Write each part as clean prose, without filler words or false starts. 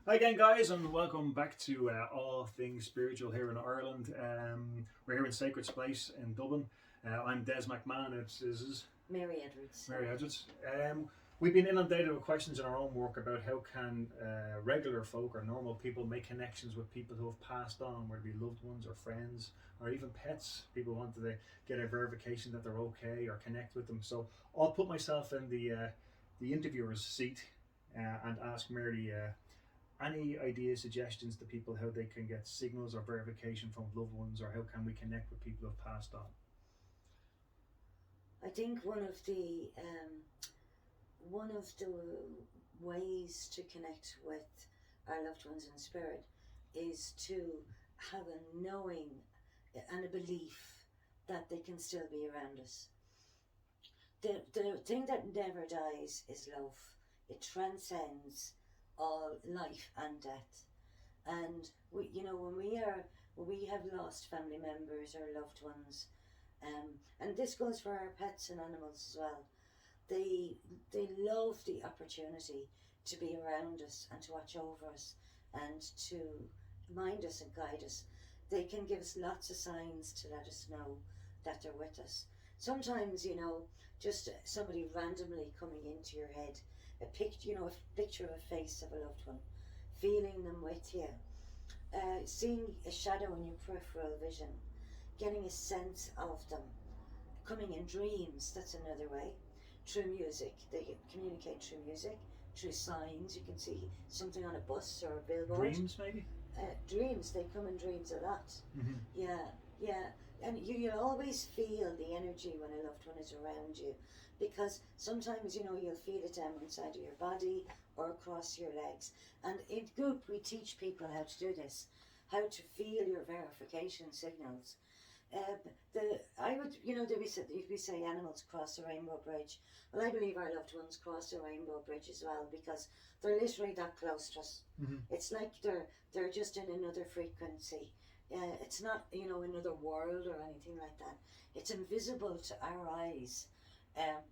Hi again, guys, and welcome back to All Things Spiritual here in Ireland. We're here in Sacred Space in Dublin. I'm Des McMahon. This is Mary Edwards. Mary Edwards. We've been inundated with questions in our own work about how can regular folk or normal people make connections with people who have passed on, whether it be loved ones or friends or even pets. People want to get a verification that they're okay or connect with them. So I'll put myself in the interviewer's seat and ask Mary. Any ideas, suggestions to people how they can get signals or verification from loved ones, or how can we connect with people who have passed on? I think one of the ways to connect with our loved ones in spirit is to have a knowing and a belief that they can still be around us. The thing that never dies is love. It transcends all life and death. And when we have lost family members or loved ones, and this goes for our pets and animals as well. They they love the opportunity to be around us and to watch over us and to mind us and guide us. They can give us lots of signs to let us know that they're with us. Sometimes, just somebody randomly coming into your head, a picture of a face of a loved one, feeling them with you, seeing a shadow in your peripheral vision, getting a sense of them, coming in dreams, that's another way. Through music, they communicate through music, through signs. You can see something on a bus or a billboard. Dreams, maybe. Dreams, they come in dreams a lot. Mm-hmm. Yeah, yeah. And you'll always feel the energy when a loved one is around you, because sometimes you'll feel it down inside of your body or across your legs. And in group, we teach people how to do this, how to feel your verification signals. The I would we say animals cross the rainbow bridge. Well, I believe our loved ones cross the rainbow bridge as well, because they're literally that close to us. Mm-hmm. It's like they're just in another frequency. It's not another world or anything like that. It's invisible to our eyes.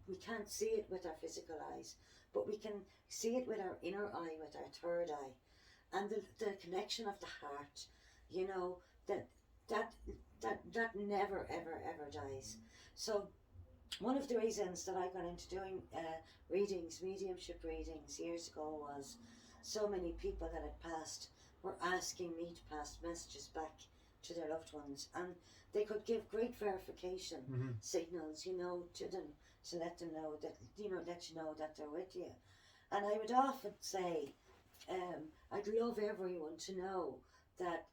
We can't see it with our physical eyes, but we can see it with our inner eye, with our third eye, and the connection of the heart. You know that that that never ever dies. So one of the reasons that I got into doing readings, mediumship readings years ago, was so many people that had passed were asking me to pass messages back to their loved ones, and they could give great verification signals, to them, to let them know that, let you know that they're with you. And I would often say, I'd love everyone to know that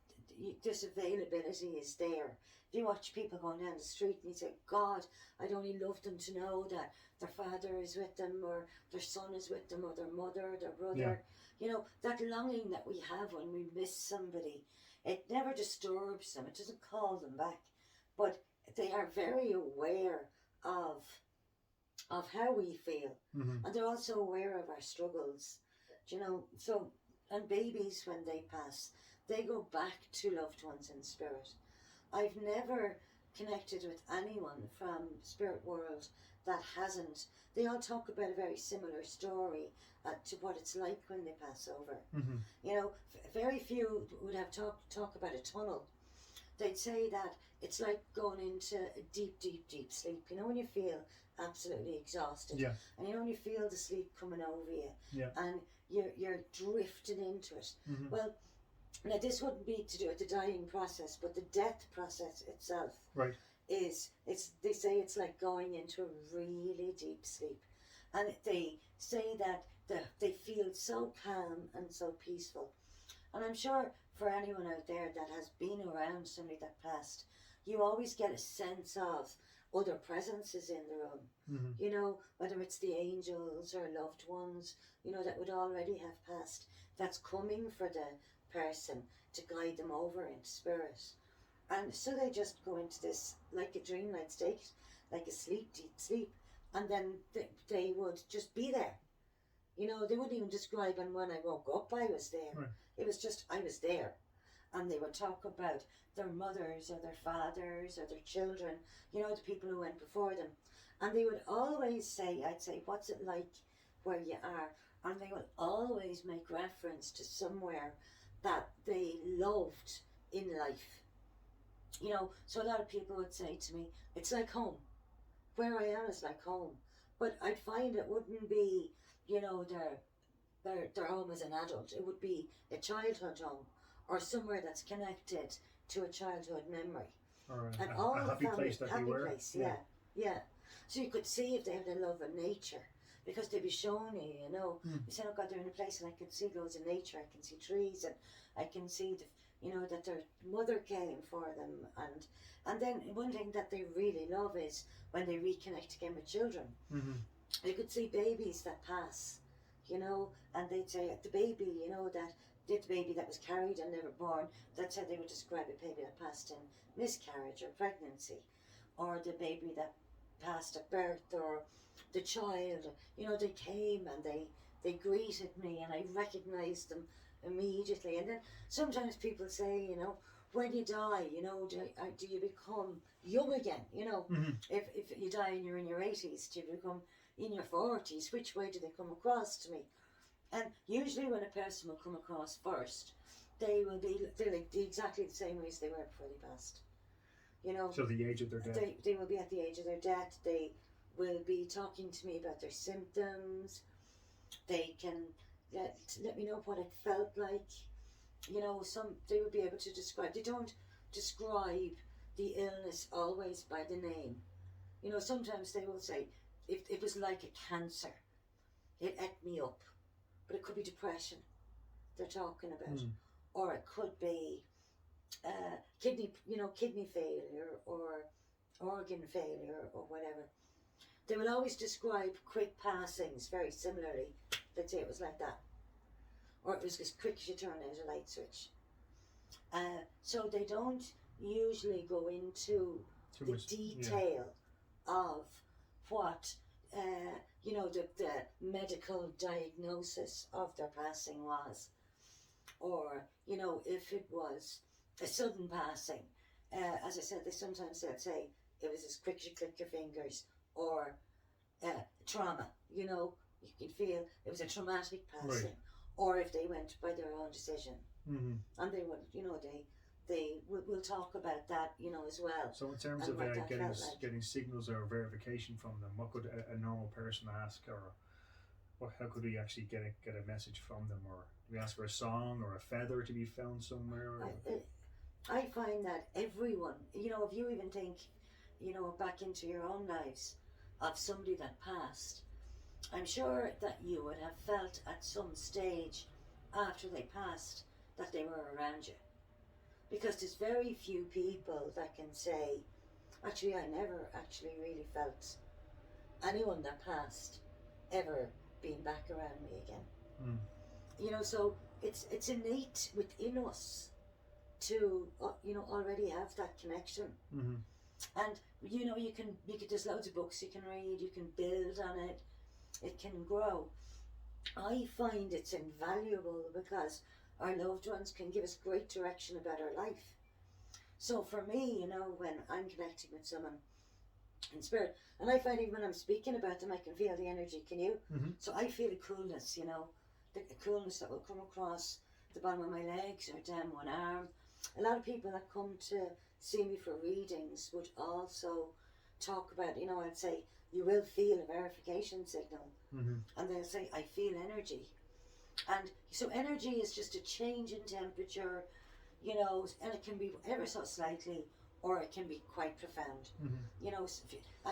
this availability is there. If you watch people going down the street and you say, God, I'd only love them to know that their father is with them, or their son is with them, or their mother, their brother. Yeah. That longing that we have when we miss somebody, it never disturbs them. It doesn't call them back. But they are very aware of how we feel. And they're also aware of our struggles. So, and babies, when they pass, they go back to loved ones in spirit. I've never connected with anyone from spirit world that hasn't. They all talk about a very similar story to what it's like when they pass over. Very few would have talk about a tunnel. They'd say that it's like going into a deep sleep. When you feel absolutely exhausted, yeah, and when you feel the sleep coming over you, yeah, and you're drifting into it. Well, now this wouldn't be to do with the dying process, but the death process itself, right, they say it's like going into a really deep sleep, and they say that they feel so calm and so peaceful. And I'm sure for anyone out there that has been around somebody that passed, you always get a sense of other presences in the room. Whether it's the angels or loved ones, that would already have passed, that's coming for the person to guide them over into spirit. And so they just go into this, like a dreamlike state, like a deep sleep, and then they would just be there. They wouldn't even describe, and when I woke up I was there. right. It was just, I was there. And they would talk about their mothers or their fathers or their children, the people who went before them. And they would always say, I'd say, what's it like where you are? And they would always always make reference to somewhere that they loved in life. You know, so a lot of people would say to me, it's like home. Where I am is like home. But I'd find it wouldn't be, you know, their home as an adult. It would be a childhood home or somewhere that's connected to a childhood memory. Or And a all happy family, place that happy you were. place, yeah. So you could see if they had a love of nature, because they'd be showing you, you know. You say, oh God, they're in a place and I can see loads of nature, I can see trees, and I can see you know, that their mother came for them, and then one thing that they really love is when they reconnect again with children. You could see babies that pass, you know, and they'd say the baby, you know, that the baby that was carried and never born, that's how they would describe a baby that passed in miscarriage or pregnancy, or the baby that passed at birth, or the child, you know, they came and they greeted me and I recognized them immediately. And then sometimes people say, you know, when you die, you know, do you become young again? You know, if you die and you're in your 80s, do you become in your 40s? Which way do they come across to me? And usually when a person will come across first, they're like exactly the same way as they were before they passed. You know, so the age of their death. They will be at the age of their death. They will be talking to me about their symptoms. They can let me know what it felt like. You know, they would be able to describe. They don't describe the illness always by the name. You know, sometimes they will say, if it was like a cancer, it ate me up. But it could be depression they're talking about. Or it could be kidney failure or organ failure or whatever. They will always describe quick passings very similarly. They'd say it was like that. Or it was as quick as you turn out a light switch. So they don't usually go into the detail of what, you know, the medical diagnosis of their passing was. Or, you know, if it was a sudden passing. As I said, sometimes they'll say it was as quick as you click your fingers, or trauma, you know, you can feel it was a traumatic passing. Right. Or if they went by their own decision. And they would, you know, we'll talk about that, you know, as well. So in terms of getting signals or verification from them, what could a normal person ask, or how could we actually get a message from them, or do we ask for a song or a feather to be found somewhere? I find that everyone, you know, if you even think, you know, back into your own lives of somebody that passed, I'm sure that you would have felt at some stage after they passed that they were around you. Because there's very few people that can say, actually, I never actually really felt anyone that passed ever being back around me again. You know, so it's innate within us to, you know, already have that connection. And, you know, there's loads of books you can read, you can build on it, it can grow. I find it's invaluable because our loved ones can give us great direction about our life. So for me, you know, when I'm connecting with someone in spirit, and I find even when I'm speaking about them, I can feel the energy, can you? So I feel a coolness, you know, the coolness that will come across the bottom of my legs or down one arm. A lot of people that come to see me for readings would also talk about, you know, I'd say, you will feel a verification signal. And they'll say, I feel energy. And so energy is just a change in temperature, you know, and it can be ever so slightly, or it can be quite profound. You know,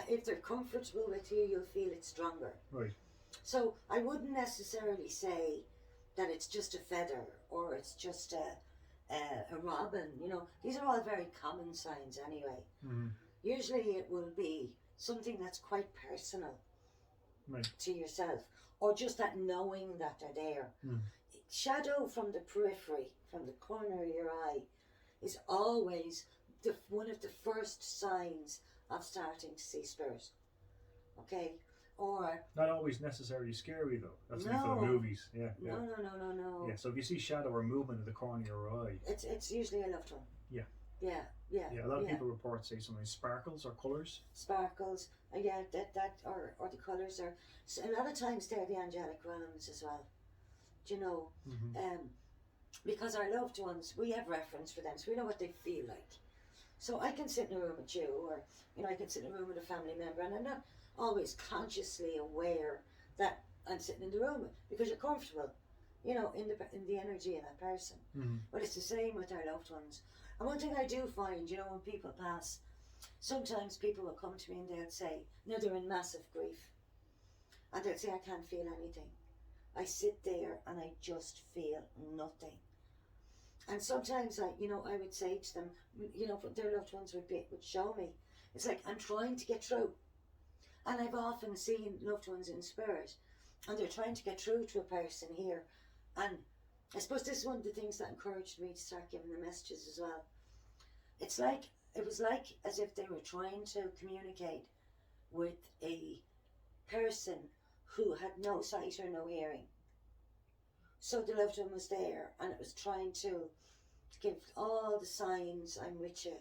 if they're comfortable with you, you'll feel it stronger. Right. So I wouldn't necessarily say that it's just a feather or it's just a robin. You know, these are all very common signs anyway. Usually it will be something that's quite personal to yourself, or just that knowing that they're there. Shadow from the periphery, from the corner of your eye, is always one of the first signs of starting to see spirit. Okay? Or not always necessarily scary though. That's no, for the movies. No. No. Yeah. So if you see shadow or movement in the corner of your eye, it's usually a loved one. Yeah. A lot of people report say something sparkles or colours. Sparkles, that or the colours are. So a lot of times they're the angelic realms as well. you know, because our loved ones, we have reference for them, so we know what they feel like. So I can sit in a room with you, or I can sit in a room with a family member, and I'm not always consciously aware that I'm sitting in the room because you're comfortable, in the energy of that person. But it's the same with our loved ones. And one thing I do find, when people pass, sometimes people will come to me and they'll say, they're in massive grief, and they'll say, I can't feel anything. I sit there and I just feel nothing. And sometimes I would say to them, their loved ones would show me. It's like, I'm trying to get through. And I've often seen loved ones in spirit, and they're trying to get through to a person here. And I suppose this is one of the things that encouraged me to start giving the messages as well. It was like as if they were trying to communicate with a person who had no sight or no hearing. So the loved one was there, and it was trying to give all the signs, I'm with you.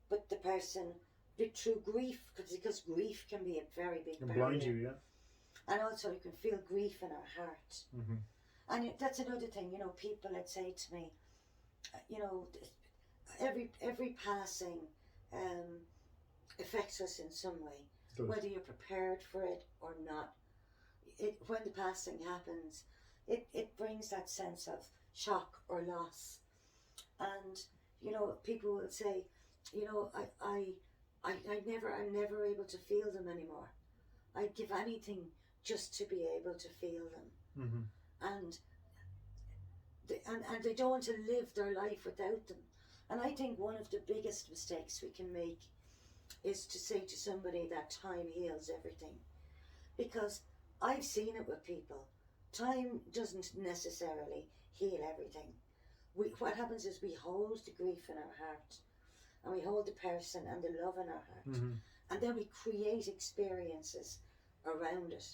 But the person, through grief, because grief can be a very big barrier. Blind you, yeah. And also you can feel grief in our heart. And that's another thing, people that say to me, every passing affects us in some way, whether you're prepared for it or not. When the passing happens, it brings that sense of shock or loss. And, people will say, I'm never able to feel them anymore. I'd give anything just to be able to feel them. And they don't want to live their life without them. And I think one of the biggest mistakes we can make is to say to somebody that time heals everything. Because I've seen it with people. Time doesn't necessarily heal everything. What happens is we hold the grief in our heart, and we hold the person and the love in our heart, and then we create experiences around it,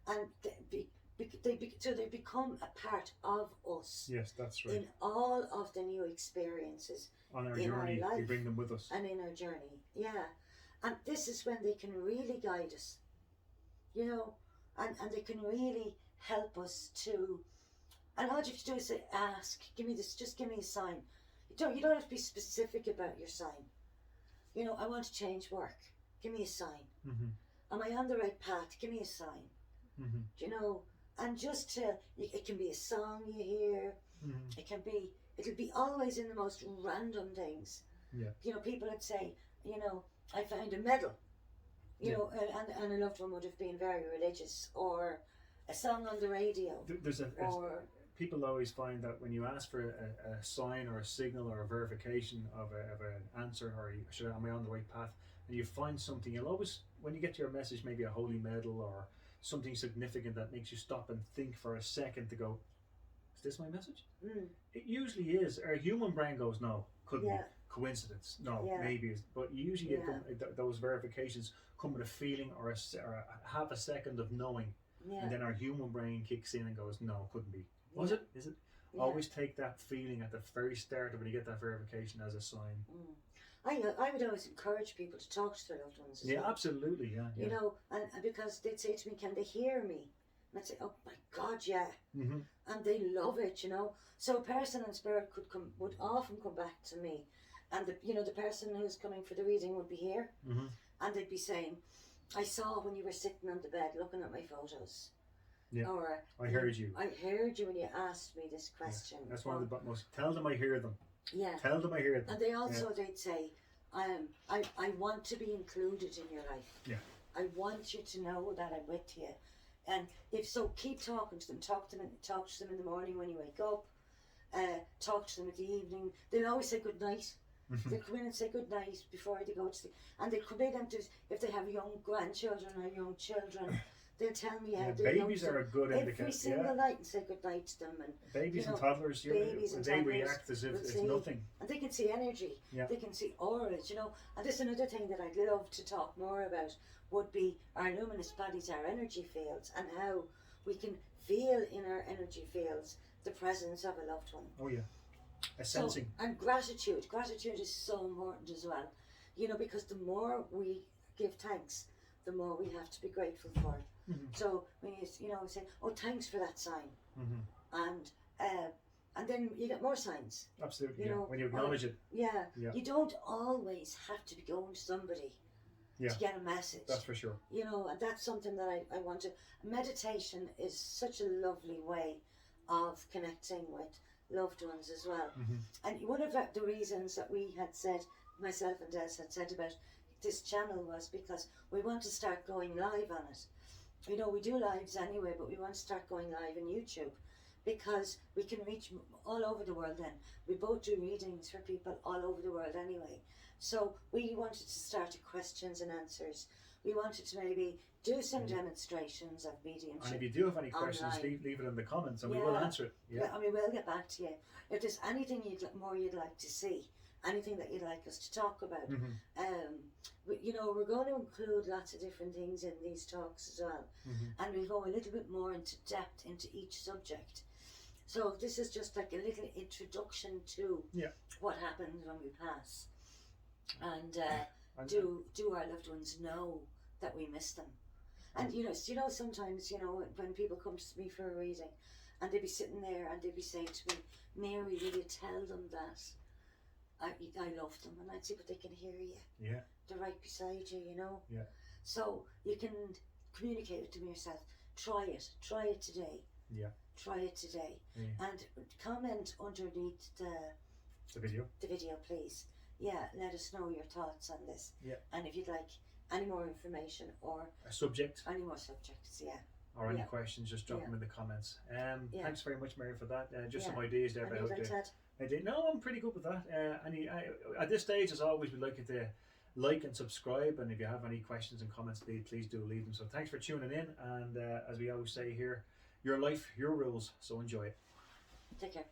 and they become a part of us. Yes, that's right. In all of the new experiences on our in journey, our life, we bring them with us, and in our journey, and this is when they can really guide us, and they can really help us to. And all you have to do is say, ask, give me this, just give me a sign. You don't have to be specific about your sign. I want to change work. Give me a sign. Am I on the right path? Give me a sign. And just it can be a song you hear. It'll be always in the most random things. Yeah. People would say, I found a medal. And a loved one would have been very religious, or a song on the radio. People always find that when you ask for a sign or a signal or a verification of an answer, or am I on the right path, and you find something, you'll always, when you get to your message, maybe a holy medal or something significant that makes you stop and think for a second to go, is this my message? It usually is. Our human brain goes, no, couldn't be. Coincidence, no, maybe. But usually those verifications come with a feeling or a half a second of knowing. And then our human brain kicks in and goes, no, couldn't be. Was it? Is it? Always take that feeling at the very start of when you get that verification as a sign. I would always encourage people to talk to their loved ones as well. Absolutely, yeah. And because they'd say to me, can they hear me? And I'd say, oh my God, yeah. And they love it, So a person in spirit would often come back to me, and the person who's coming for the reading would be here, and they'd be saying, I saw when you were sitting on the bed looking at my photos. Or I heard you. I heard you when you asked me this question. That's one of the most. Tell them I hear them. Tell them I hear them. And they also they'd say, I want to be included in your life. I want you to know that I'm with you. And if so, keep talking to them. Talk to them in the morning when you wake up. Talk to them in the evening. They'll always say good night. They'll come in and say good night before they go to sleep. And they come in and if they have young grandchildren or young children, they'll tell me how babies are a good indicator. Every single night and say good night to them. And babies and toddlers, they react as if it's nothing. And they can see energy. They can see auras, And this is another thing that I'd love to talk more about would be our luminous bodies, our energy fields, and how we can feel in our energy fields the presence of a loved one. Oh yeah. A sensing. And gratitude. Gratitude is so important as well. Because the more we give thanks, the more we have to be grateful for it. So when you say, oh, thanks for that sign. and then you get more signs. Absolutely. You Yeah. know, When you acknowledge it. Yeah, Yeah. you don't always have to be going to somebody Yeah. to get a message. That's for sure. You know, and that's something that I want to. Meditation is such a lovely way of connecting with loved ones as well. Hmm. And one of the reasons that we had said, myself and Des had said about this channel was because we want to start going live on it. You know, we do lives anyway, but we want to start going live on YouTube because we can reach all over the world then. We both do readings for people all over the world anyway. So we wanted to start a questions and answers. We wanted to maybe do some demonstrations of mediumship. And if you do have any questions, online. leave it in the comments, and we will answer it. Yeah. And we will get back to you. If there's anything you'd like to see, anything that you'd like us to talk about, you know, we're going to include lots of different things in these talks as well, and we'll go a little bit more into depth into each subject. So this is just like a little introduction to what happens when we pass, and do our loved ones know that we miss them. And you know, sometimes, you know, when people come to me for a reading, and they'd be sitting there and they'd be saying to me, "Mary, will you tell them that I love them?" And I'd say, "But they can hear you. Yeah. They're right beside you, you know." Yeah. So you can communicate with them yourself. Try it today. Yeah. Try it today, and comment underneath The video. the video, please. Yeah, let us know your thoughts on this. Yeah. And if you'd like any more information or A subject. any more subjects, Or any questions, just drop them in the comments. Thanks very much, Mary, for that. Just some ideas there about No, I'm pretty good with that. At this stage, as always, we'd like you to like and subscribe, and if you have any questions and comments, please do leave them. So thanks for tuning in, and as we always say here, your life, your rules, so enjoy it. Take care.